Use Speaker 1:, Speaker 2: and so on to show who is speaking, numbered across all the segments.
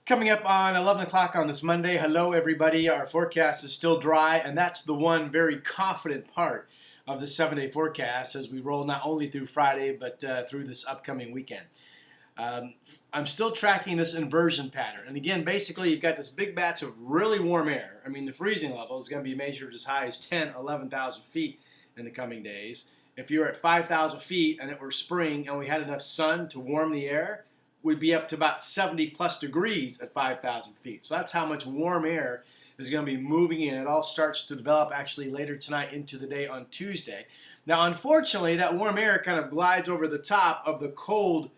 Speaker 1: Coming up on 11 o'clock on this Monday, hello everybody. Our forecast is still dry, and that's the one very confident part of the 7-day forecast as we roll not only through Friday but through this upcoming weekend. I'm still tracking this inversion pattern, and again, basically you've got this big batch of really warm air. I mean, the freezing level is going to be measured as high as 10, 11,000 feet in the coming days. If you're at 5,000 feet and it were spring and we had enough sun to warm the air, would be up to about 70 plus degrees at 5,000 feet. So that's how much warm air is going to be moving in. It all starts to develop actually later tonight into the day on Tuesday. Now, unfortunately, that warm air kind of glides over the top of the cold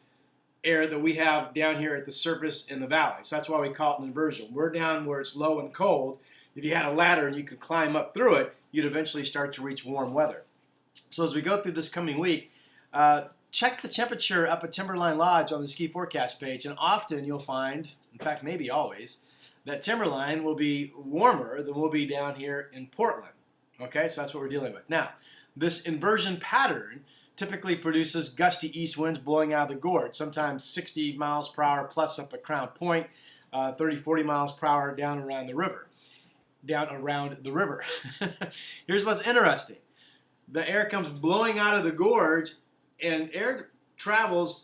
Speaker 1: air that we have down here at the surface in the valley. So that's why we call it an inversion. We're down where it's low and cold. If you had a ladder and you could climb up through it, you'd eventually start to reach warm weather. So as we go through this coming week, check the temperature up at Timberline Lodge on the ski forecast page, and often you'll find, in fact maybe always, that Timberline will be warmer than we'll be down here in Portland. Okay, so that's what we're dealing with. Now, this inversion pattern typically produces gusty east winds blowing out of the gorge, sometimes 60 miles per hour plus up at Crown Point, 30, 40 miles per hour down around the river. Here's what's interesting. The air comes blowing out of the gorge, and air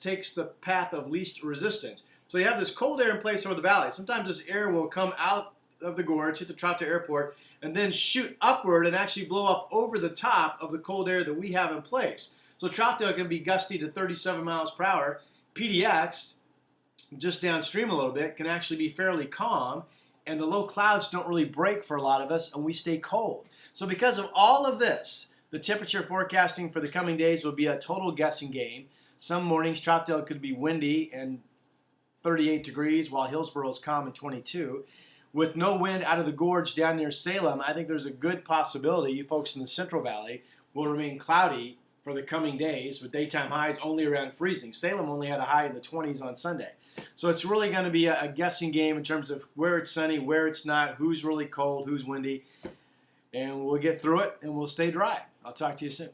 Speaker 1: takes the path of least resistance. So you have this cold air in place over the valley. Sometimes this air will come out of the gorge, hit the Troutdale Airport, and then shoot upward and actually blow up over the top of the cold air that we have in place. So Troutdale can be gusty to 37 miles per hour. PDX, just downstream a little bit, can actually be fairly calm, and the low clouds don't really break for a lot of us, and we stay cold. So because of all of this, the temperature forecasting for the coming days will be a total guessing game. Some mornings, Troutdale could be windy and 38 degrees, while Hillsboro is calm and 22. With no wind out of the gorge down near Salem, I think there's a good possibility you folks in the Central Valley will remain cloudy for the coming days, with daytime highs only around freezing. Salem only had a high in the 20s on Sunday. So it's really going to be a guessing game in terms of where it's sunny, where it's not, who's really cold, who's windy. And we'll get through it, and we'll stay dry. I'll talk to you soon.